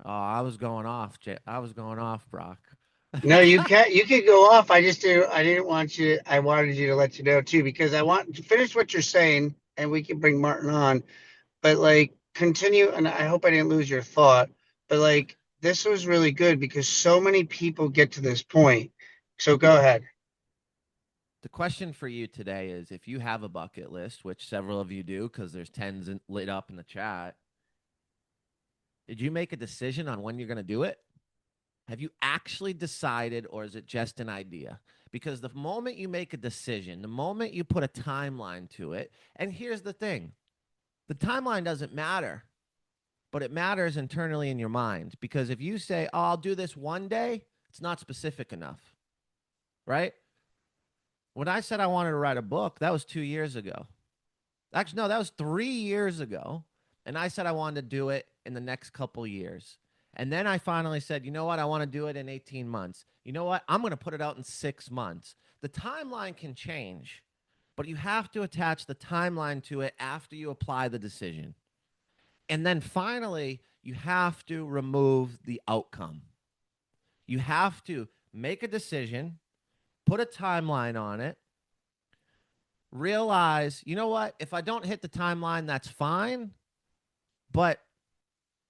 Oh, I was going off, I was going off, Brock. No, you can't. You can go off. I didn't want you. I wanted you to let you know too, because I want to finish what you're saying, and we can bring Martin on. But like, continue, and I hope I didn't lose your thought. But like, this was really good because so many people get to this point. So go ahead. The question for you today is if you have a bucket list, which several of you do because there's tens lit up in the chat, did you make a decision on when you're going to do it? Have you actually decided, or is it just an idea? Because the moment you make a decision, the moment you put a timeline to it, and here's the thing, the timeline doesn't matter, but it matters internally in your mind. Because if you say, oh, I'll do this one day, it's not specific enough, right? When I said I wanted to write a book, that was 2 years ago. Actually, no, that was 3 years ago. And I said I wanted to do it in the next couple years. And then I finally said, you know what? I want to do it in 18 months. You know what? I'm going to put it out in 6 months. The timeline can change, but you have to attach the timeline to it after you apply the decision. And then finally, you have to remove the outcome. You have to make a decision, put a timeline on it, realize, you know what? If I don't hit the timeline, that's fine, but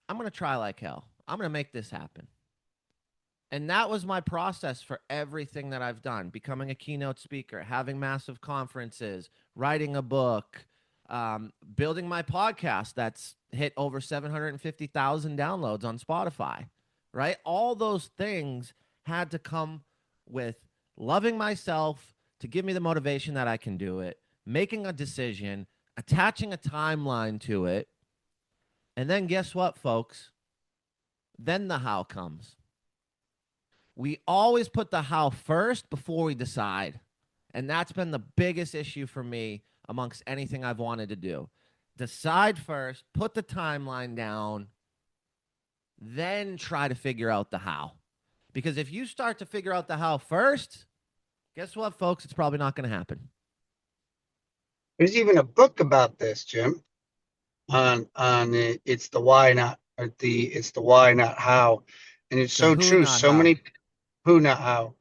I'm going to try like hell. I'm going to make this happen. And that was my process for everything that I've done, becoming a keynote speaker, having massive conferences, writing a book, building my podcast that's hit over 750,000 downloads on Spotify, right? All those things had to come with loving myself to give me the motivation that I can do it, making a decision, attaching a timeline to it. And then guess what, folks? Then the how comes. We always put the how first before we decide. And that's been the biggest issue for me amongst anything I've wanted to do. Decide first, put the timeline down, then try to figure out the how. Because if you start to figure out the how first, guess what, folks? It's probably not going to happen. There's even a book about this, Jim. On it, it's the why, not or the it's the why, not how, and it's The so who, true. not So how. many who, not how.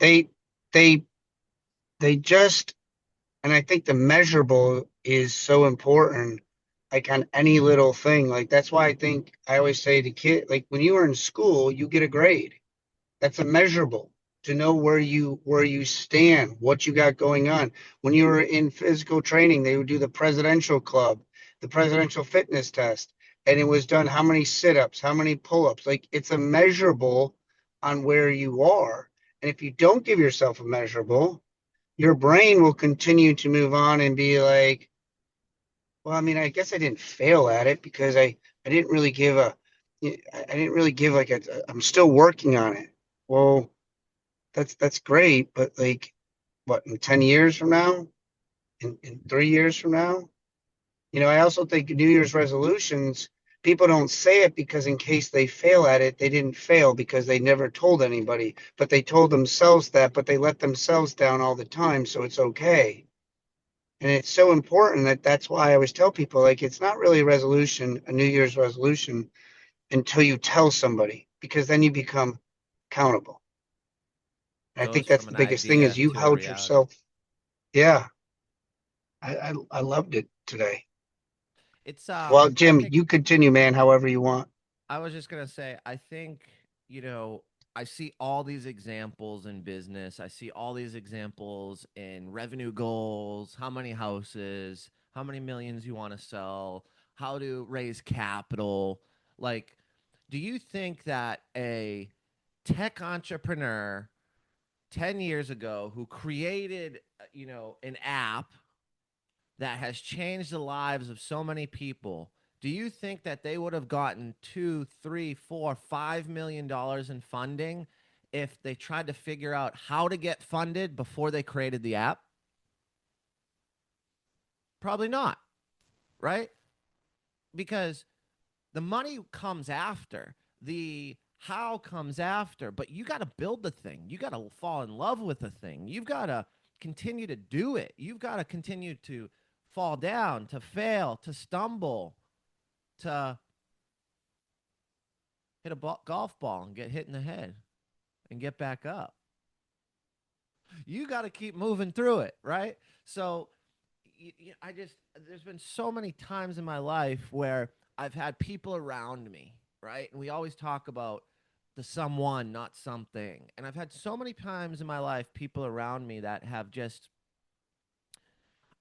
They they they just, and I think the measurable is so important, like on any little thing. Like that's why I think I always say to kids, like when you are in school, you get a grade. That's a measurable to know where you stand, what you got going on. When you were in physical training, they would do the presidential club, the presidential fitness test, and it was done how many sit-ups, how many pull-ups. Like it's a measurable on where you are. And if you don't give yourself a measurable, your brain will continue to move on and be like, well, I mean, I guess I didn't fail at it because I didn't really give a I didn't really give like a I'm still working on it. Well, that's great, but like what, in 10 years from now, in 3 years from now? I also think New Year's resolutions, people don't say it because in case they fail at it, they didn't fail because they never told anybody, but they told themselves that, but they let themselves down all the time, so it's okay. And it's so important that that's why I always tell people, like, it's not really a resolution, a New Year's resolution, until you tell somebody, because then you become accountable. And I think Goes that's from the an biggest thing is idea you to a held reality. yourself. Yeah, I loved it today. It's, Well, I Jim, think you continue, man, however you want. I was just gonna say, I think, you know, I see all these examples in business. I see all these examples in revenue goals, how many houses, how many millions you want to sell, how to raise capital. Like, do you think that a tech entrepreneur 10 years ago who created, an app that has changed the lives of so many people, do you think that they would have gotten 2, 3, 4, $5 million in funding if they tried to figure out how to get funded before they created the app? Probably not, right? Because the money comes after, the how comes after, but you got to build the thing. You got to fall in love with the thing. You've got to continue to do it. You've got to continue to fall down, to fail, to stumble, to hit a golf ball and get hit in the head and get back up. You got to keep moving through it, right? So I just, there's been so many times in my life where I've had people around me, right? And we always talk about the someone, not something. And I've had so many times in my life people around me that have just,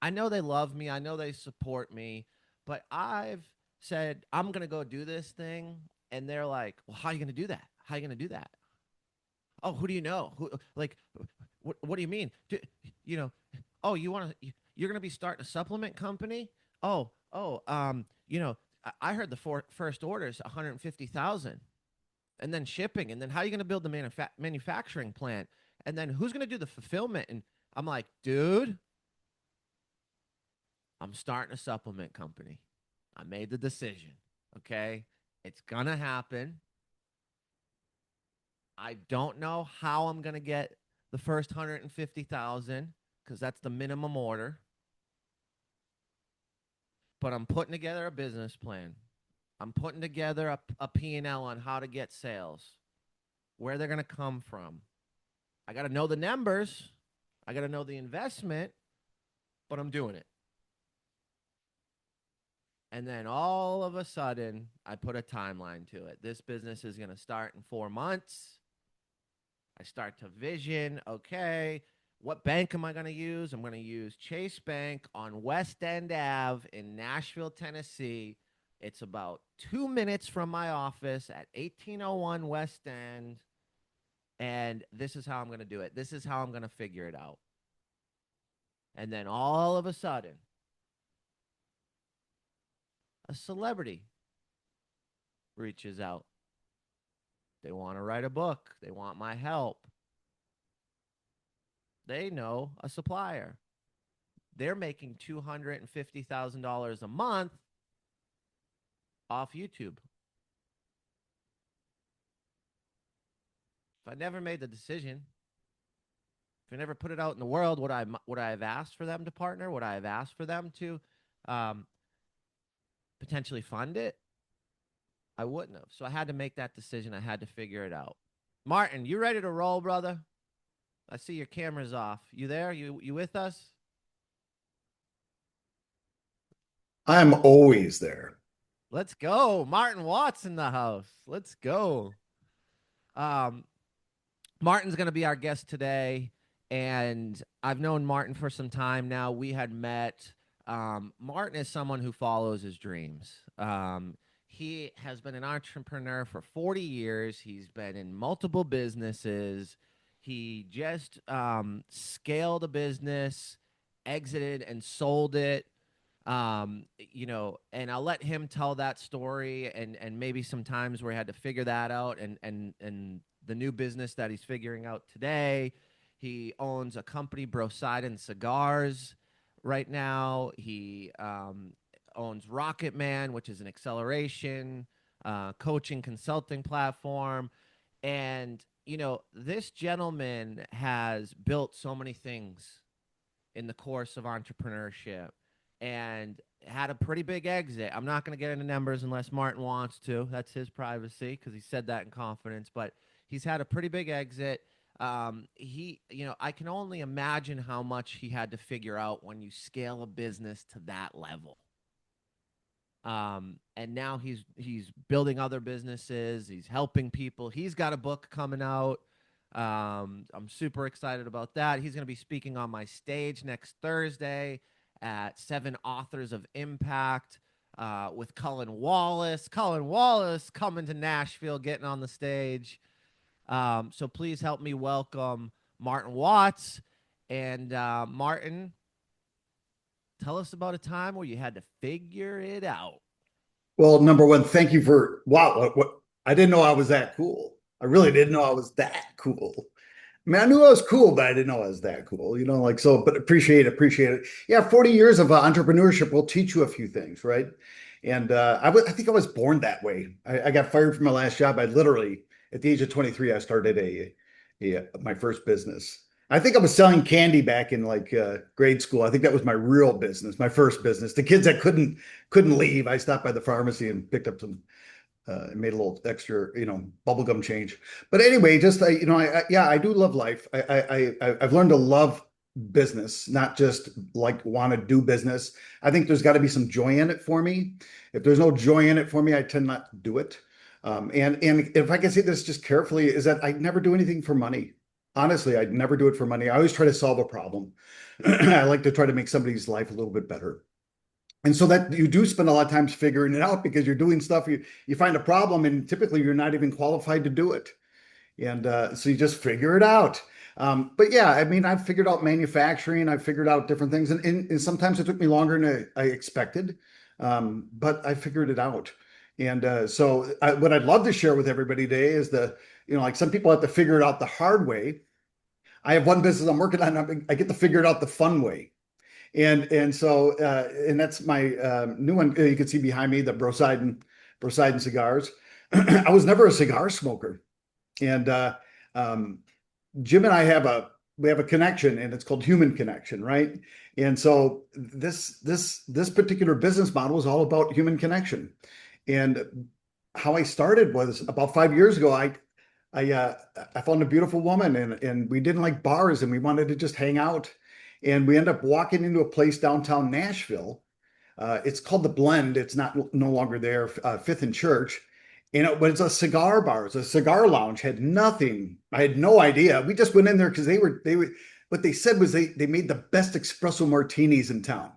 I know they love me, I know they support me, but I've said, I'm going to go do this thing. And they're like, well, how are you going to do that? How are you going to do that? Oh, who do you know? Who, like, what do you mean? You know, oh, you're going to be starting a supplement company? You know, I heard the first order is 150,000 and then shipping. And then how are you going to build the manufacturing plant? And then who's going to do the fulfillment? And I'm like, dude, I'm starting a supplement company. I made the decision. Okay. It's going to happen. I don't know how I'm going to get the first 150,000 because that's the minimum order. But I'm putting together a business plan. I'm putting together a P&L on how to get sales, where they're going to come from. I got to know the numbers. I got to know the investment, but I'm doing it. And then all of a sudden, I put a timeline to it. This business is going to start in 4 months. I start to vision, okay, what bank am I going to use? I'm going to use Chase Bank on West End Ave in Nashville, Tennessee. It's about 2 minutes from my office at 1801 West End. And this is how I'm going to do it. This is how I'm going to figure it out. And then all of a sudden, a celebrity reaches out. They want to write a book. They want my help. They know a supplier. They're making $250,000 a month off YouTube. If I never made the decision, if I never put it out in the world, would I have asked for them to partner? Would I have asked for them to potentially fund it? I wouldn't have. So I had to make that decision. I had to figure it out. Martin, you ready to roll, brother? I see your camera's off. You there? You with us? I'm always there. Let's go. Martin Watts in the house. Let's go. Um, Martin's going to be our guest today, and I've known Martin for some time now. We had met. Martin is someone who follows his dreams. He has been an entrepreneur for 40 years. He's been in multiple businesses. He just scaled a business, exited, and sold it. And I'll let him tell that story, and maybe some times where he had to figure that out, and the new business that he's figuring out today. He owns a company, Brosidon Cigars, right now. He owns Rocket Man, which is an acceleration coaching consulting platform. And, this gentleman has built so many things in the course of entrepreneurship and had a pretty big exit. I'm not going to get into numbers unless Martin wants to. That's his privacy because he said that in confidence. But he's had a pretty big exit. I can only imagine how much he had to figure out when you scale a business to that level. And now he's building other businesses. He's helping people. He's got a book coming out. I'm super excited about that. He's going to be speaking on my stage next Thursday at 7 Authors of Impact with Cullen Wallace. Cullen Wallace coming to Nashville, getting on the stage. So please help me welcome Martin Watts. And Martin, tell us about a time where you had to figure it out. Well, number one, thank you for wow. What I didn't know I was that cool. I really didn't know I was that cool. I mean, I knew I was cool, but I didn't know I was that cool. But appreciate it. Yeah, 40 years of entrepreneurship will teach you a few things, right? And I think I was born that way. I got fired from my last job. I literally, at the age of 23, I started my first business. I think I was selling candy back in grade school. I think that was my real business, my first business. The kids that couldn't leave, I stopped by the pharmacy and picked up some made a little extra, bubblegum change. But anyway, just yeah, I do love life. I've learned to love business, not just like want to do business. I think there's got to be some joy in it for me. If there's no joy in it for me, I tend not to do it. And if I can say this just carefully, is that I never do anything for money. Honestly, I never do it for money. I always try to solve a problem. I like to try to make somebody's life a little bit better. And so that you do spend a lot of times figuring it out because you're doing stuff, you find a problem and typically you're not even qualified to do it. And so you just figure it out. But yeah, I mean, I've figured out manufacturing, I've figured out different things, and sometimes it took me longer than I expected, but I figured it out. And what I'd love to share with everybody today is like some people have to figure it out the hard way. I have one business I'm working on. I get to figure it out the fun way. And that's my new one. You can see behind me the Broseiden cigars. I was never a cigar smoker, and Jim and I we have a connection, and it's called human connection, right? And so this particular business model is all about human connection. And how I started was about 5 years ago. I found a beautiful woman, and we didn't like bars, and we wanted to just hang out. And we end up walking into a place downtown Nashville. It's called The Blend. It's no longer there, Fifth and Church. But it's a cigar bar. It's a cigar lounge. Had nothing. I had no idea. We just went in there because what they said was they made the best espresso martinis in town.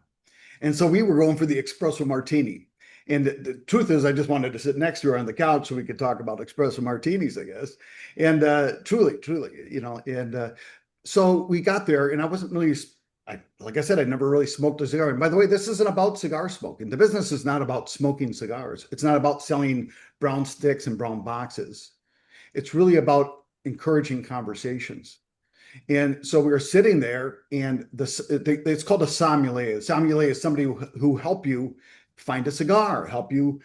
And so we were going for the espresso martini. And the truth is, I just wanted to sit next to her on the couch so we could talk about espresso martinis, I guess. And truly, so we got there, and I wasn't really, like I said, I never really smoked a cigar. And by the way, this isn't about cigar smoking. The business is not about smoking cigars. It's not about selling brown sticks and brown boxes. It's really about encouraging conversations. And so we were sitting there, and it's called a sommelier. A sommelier is somebody who help you find a cigar, help you,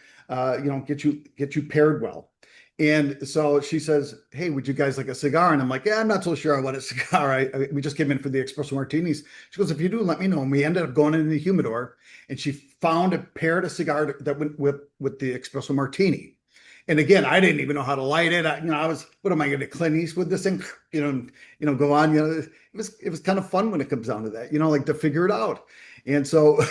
get you paired well. And so she says, "Hey, would you guys like a cigar?" And I'm like, "Yeah, I'm not so sure I want a cigar. We just came in for the espresso martinis." She goes, "If you do, let me know." And we ended up going in the humidor, and she paired a cigar that went with the espresso martini. And again, I didn't even know how to light it. What am I going to Clint Eastwood this thing? Go on. It was kind of fun when it comes down to that. Like to figure it out. And so,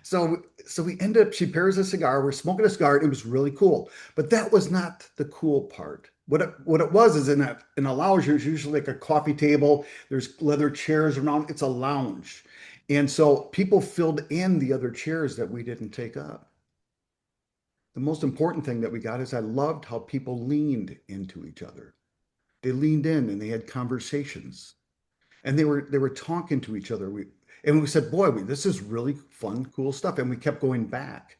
so we ended up. She pairs a cigar. We're smoking a cigar. It was really cool. But that was not the cool part. What it was is in a lounge. There's usually like a coffee table. There's leather chairs around. It's a lounge, and so people filled in the other chairs that we didn't take up. The most important thing that we got is I loved how people leaned into each other. They leaned in and they had conversations, and they were talking to each other. We said, "Boy, this is really fun, cool stuff." And we kept going back,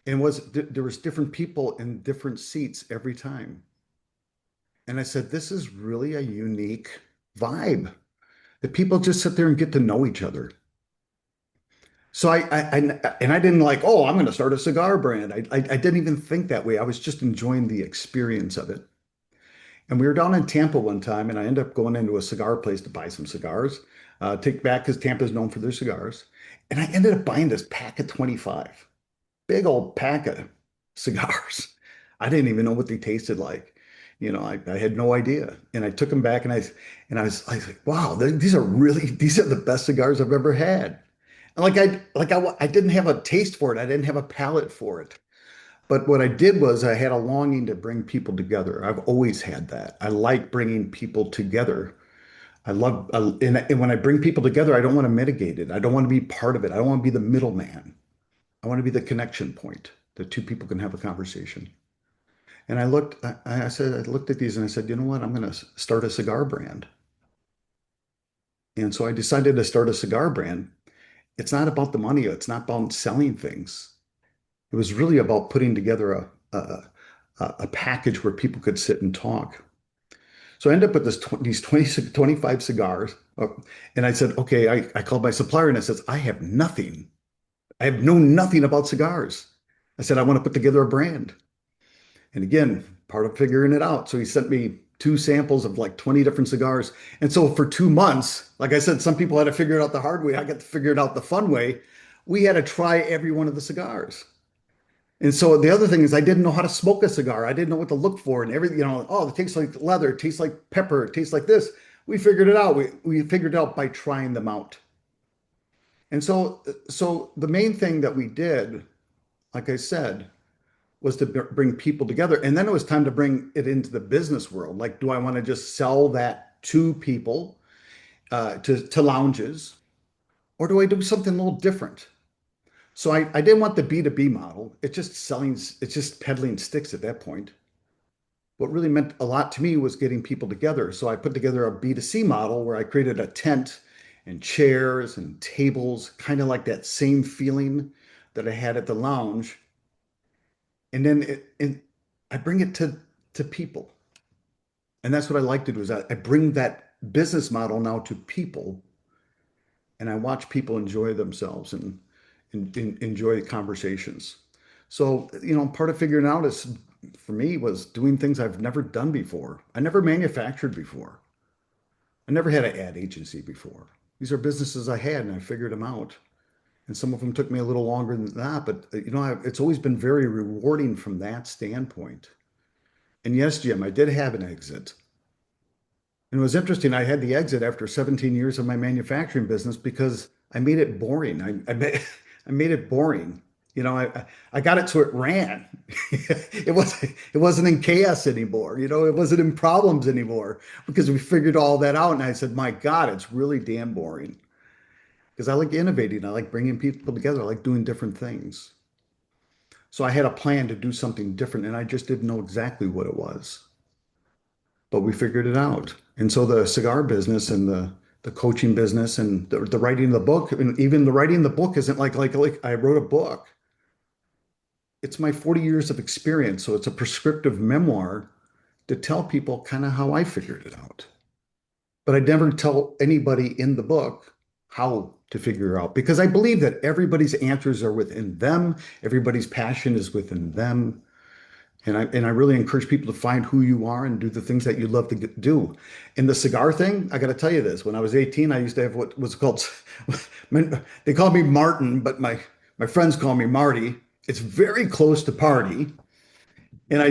and there was different people in different seats every time. And I said, "This is really a unique vibe that people just sit there and get to know each other." So I didn't like, "Oh, I'm going to start a cigar brand." I didn't even think that way. I was just enjoying the experience of it. And we were down in Tampa one time, and I ended up going into a cigar place to buy some cigars, take back because Tampa is known for their cigars. And I ended up buying this pack of 25, big old pack of cigars. I didn't even know what they tasted like. I had no idea. And I took them back, and I was like, "Wow, these are the best cigars I've ever had." And I didn't have a taste for it. I didn't have a palate for it. But what I did was I had a longing to bring people together. I've always had that. I like bringing people together. And when I bring people together, I don't want to mitigate it. I don't want to be part of it. I don't want to be the middleman. I want to be the connection point that two people can have a conversation. And I looked at these and I said, "You know what? I'm going to start a cigar brand." And so I decided to start a cigar brand. It's not about the money. It's not about selling things. It was really about putting together a package where people could sit and talk. So I ended up with these 25 cigars. And I said, "Okay," I called my supplier and I said, "I have nothing. I have known nothing about cigars." I said, "I want to put together a brand." And again, part of figuring it out. So he sent me 2 samples of like 20 different cigars. And so for 2 months, like I said, some people had to figure it out the hard way. I got to figure it out the fun way. We had to try every one of the cigars. And so the other thing is I didn't know how to smoke a cigar. I didn't know what to look for and everything, oh, it tastes like leather, it tastes like pepper, it tastes like this. We figured it out. We figured it out by trying them out. And so the main thing that we did, like I said, was to bring people together. And then it was time to bring it into the business world. Like, do I want to just sell that to people, to lounges, or do I do something a little different? So I didn't want the B2B model. It's just peddling sticks at that point. What really meant a lot to me was getting people together. So I put together a B2C model where I created a tent and chairs and tables, kind of like that same feeling that I had at the lounge. And then I bring it to people. And that's what I like to do is I bring that business model now to people and I watch people enjoy themselves and enjoy conversations. So, part of figuring out is for me was doing things I've never done before. I never manufactured before. I never had an ad agency before. These are businesses I had and I figured them out. And some of them took me a little longer than that, but it's always been very rewarding from that standpoint. And yes, Jim, I did have an exit. And it was interesting. I had the exit after 17 years of my manufacturing business because I made it boring. I made it boring. I got it so it ran. It wasn't in chaos anymore. It wasn't in problems anymore because we figured all that out. And I said, my God, it's really damn boring because I like innovating. I like bringing people together. I like doing different things. So I had a plan to do something different and I just didn't know exactly what it was, but we figured it out. And so the cigar business and the coaching business and the writing of the book, and even the writing of the book isn't like I wrote a book. It's my 40 years of experience. So it's a prescriptive memoir to tell people kind of how I figured it out. But I never tell anybody in the book how to figure out because I believe that everybody's answers are within them. Everybody's passion is within them. And I really encourage people to find who you are and do the things that you love to do. And the cigar thing, I got to tell you this. When I was 18, I used to have what was called, they called me Martin, but my friends call me Marty. It's very close to party. And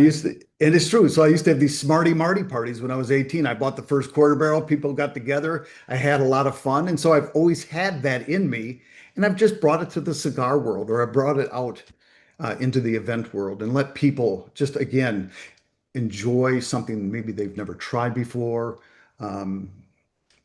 it's true. So I used to have these Smarty Marty parties when I was 18. I bought the first quarter barrel. People got together. I had a lot of fun. And so I've always had that in me. And I've just brought it to the cigar world or I brought it out into the event world and let people just, again, enjoy something maybe they've never tried before. Um,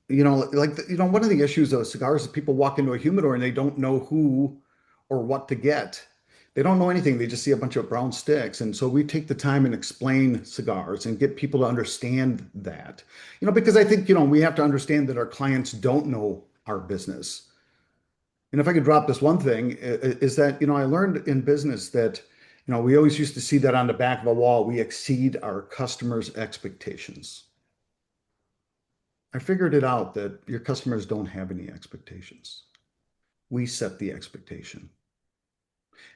one of the issues of cigars is people walk into a humidor and they don't know who or what to get. They don't know anything. They just see a bunch of brown sticks. And so we take the time and explain cigars and get people to understand that, because I think, we have to understand that our clients don't know our business. And if I could drop this one thing, is that, I learned in business that, we always used to see that on the back of a wall, we exceed our customers' expectations. I figured it out that your customers don't have any expectations. We set the expectation.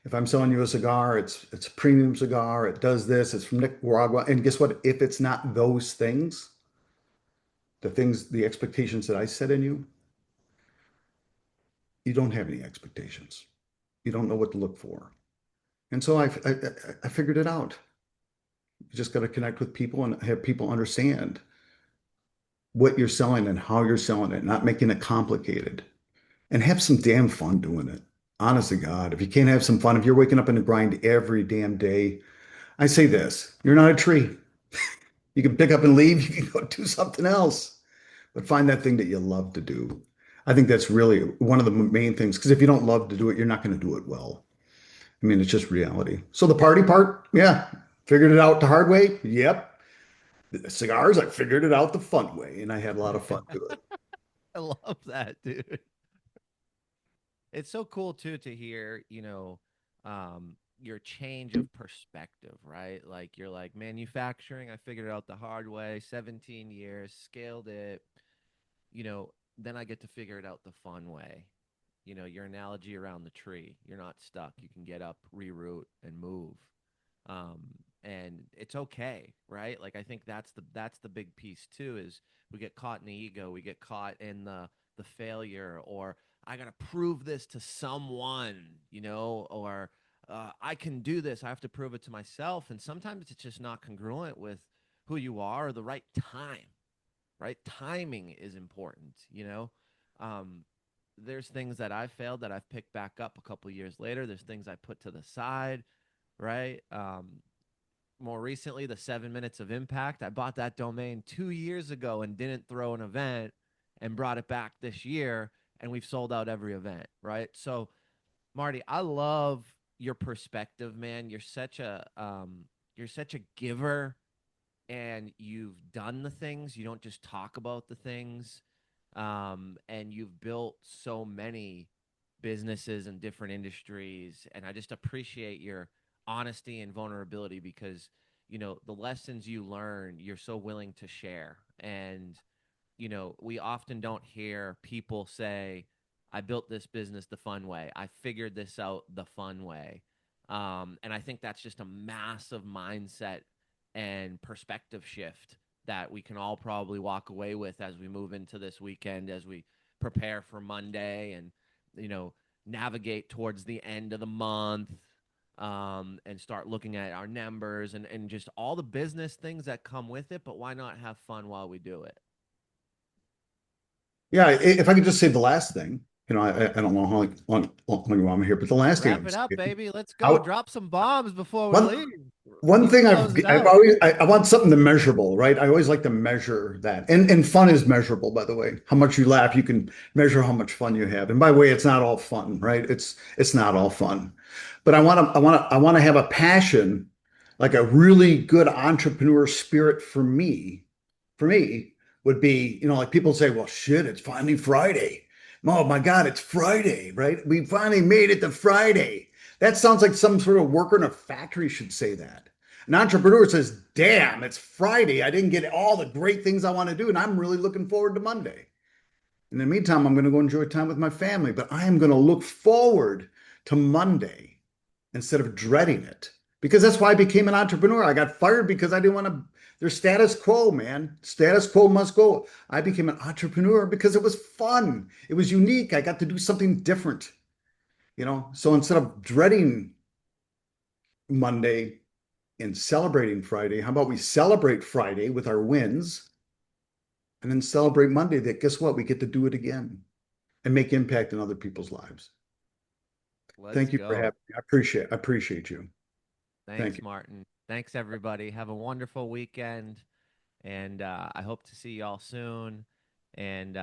If I'm selling you a cigar, it's a premium cigar, it does this, it's from Nicaragua. And guess what? If it's not those things, the expectations that I set in you, you don't have any expectations. You don't know what to look for. And so I figured it out. You just got to connect with people and have people understand what you're selling and how you're selling it, not making it complicated. And have some damn fun doing it. Honest to God, if you can't have some fun, if you're waking up in the grind every damn day, I say this, you're not a tree. You can pick up and leave, you can go do something else, but find that thing that you love to do. I think that's really one of the main things, because if you don't love to do it, you're not going to do it well. I mean, it's just reality. So the party part, yeah, figured it out the hard way. Yep. The cigars, I figured it out the fun way, and I had a lot of fun doing it. I love that, dude. It's so cool too to hear, your change of perspective, right? Like you're like manufacturing, I figured it out the hard way, 17 years, scaled it, then I get to figure it out the fun way. Your analogy around the tree, you're not stuck. You can get up, reroute, and move. Um, and it's okay, right? Like I think that's the big piece too, is we get caught in the ego, we get caught in the failure, or I gotta prove this to someone, or I can do this. I have to prove it to myself. And sometimes it's just not congruent with who you are or the right time, right? Timing is important, you know? Um, there's things that I've failed that I've picked back up a couple years later. There's things I put to the side, right? More recently, the 7 minutes of impact. I bought that domain 2 years ago and didn't throw an event and brought it back this year. And we've sold out every event, right? So, Marty, I love your perspective, man. You're such a giver, and you've done the things. You don't just talk about the things. And you've built so many businesses and different industries. And I just appreciate your honesty and vulnerability because, the lessons you learn, you're so willing to share. And, we often don't hear people say, I built this business the fun way. I figured this out the fun way. And I think that's just a massive mindset and perspective shift that we can all probably walk away with as we move into this weekend, as we prepare for Monday and, navigate towards the end of the month, and start looking at our numbers and just all the business things that come with it. But why not have fun while we do it? Yeah, if I could just say the last thing, I don't know how long you want me here, but the last thing I Wrap would it up, say, baby. Let's I, go. Drop some bombs before we one leave. one Let's thing close it I've out. always I want something to measurable, right? I always like to measure that, and fun is measurable, by the way. How much you laugh, you can measure how much fun you have. And by the way, it's not all fun, right? It's not all fun, but I want to have a passion, like a really good entrepreneur spirit for me would be, like people say, well, shit, it's finally Friday. Oh my God, it's Friday, right? We finally made it to Friday. That sounds like some sort of worker in a factory should say that. An entrepreneur says, damn, it's Friday. I didn't get all the great things I want to do, and I'm really looking forward to Monday. In the meantime, I'm going to go enjoy time with my family, but I am going to look forward to Monday instead of dreading it. Because that's why I became an entrepreneur. I got fired because I didn't want to. There's status quo, man. Status quo must go. I became an entrepreneur because it was fun. It was unique. I got to do something different, So instead of dreading Monday and celebrating Friday, how about we celebrate Friday with our wins and then celebrate Monday that guess what? We get to do it again and make impact in other people's lives. Let's Thank you for having go. me. I appreciate you. Thank Thanks, you. Martin. Thanks, everybody. Have a wonderful weekend. And I hope to see y'all soon and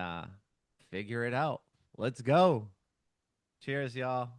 figure it out. Let's go. Cheers, y'all.